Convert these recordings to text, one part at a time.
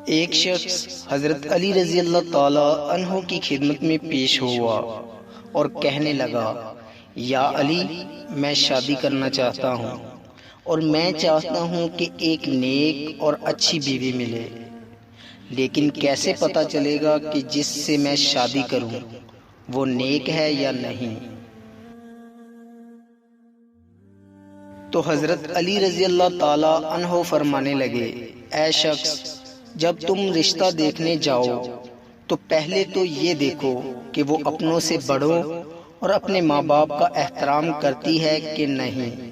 ایک شخص حضرت علی رضی اللہ تعالی عنہ کی خدمت میں پیش ہوا اور کہنے لگا، یا علی، میں شادی کرنا چاہتا ہوں اور میں چاہتا ہوں کہ ایک نیک اور اچھی بیوی ملے، لیکن کیسے پتہ چلے گا کہ جس سے میں شادی کروں وہ نیک ہے یا نہیں؟ تو حضرت علی رضی اللہ تعالی عنہ فرمانے لگے، اے شخص، جب تم رشتہ دیکھنے جاؤ تو پہلے تو یہ دیکھو کہ وہ اپنوں سے بڑوں اور اپنے ماں باپ کا احترام کرتی ہے کہ نہیں۔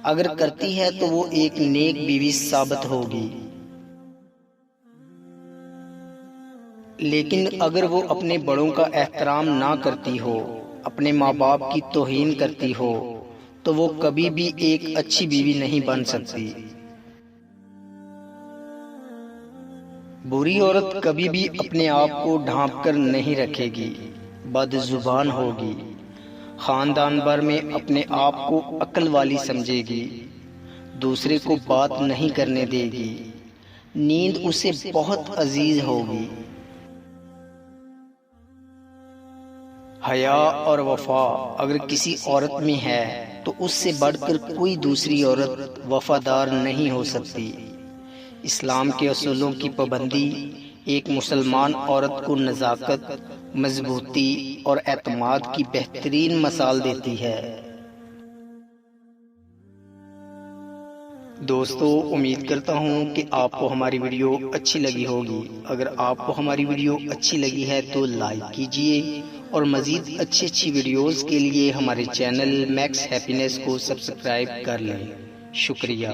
اگر کرتی ہے تو وہ ایک نیک بیوی ثابت ہوگی، لیکن اگر وہ اپنے بڑوں کا احترام نہ کرتی ہو، اپنے ماں باپ کی توہین کرتی ہو، تو وہ کبھی بھی ایک اچھی بیوی نہیں بن سکتی۔ بری عورت کبھی بھی اپنے آپ کو ڈھانپ کر نہیں رکھے گی، بد زبان ہوگی، خاندان بھر میں اپنے آپ کو عقل والی سمجھے گی، دوسرے کو بات نہیں کرنے دے گی، نیند اسے بہت عزیز ہوگی۔ حیا اور وفا اگر کسی عورت میں ہے تو اس سے بڑھ کر کوئی دوسری عورت وفادار نہیں ہو سکتی۔ اسلام کے اصولوں کی پابندی ایک مسلمان عورت کو نزاکت، مضبوطی اور اعتماد کی بہترین مثال دیتی ہے۔ دوستو، امید کرتا ہوں کہ آپ کو ہماری ویڈیو اچھی لگی ہوگی۔ اگر آپ کو ہماری ویڈیو اچھی لگی ہے تو لائک کیجئے اور مزید اچھی ویڈیوز کے لیے ہمارے چینل میکس ہیپینس کو سبسکرائب کر لیں۔ شکریہ۔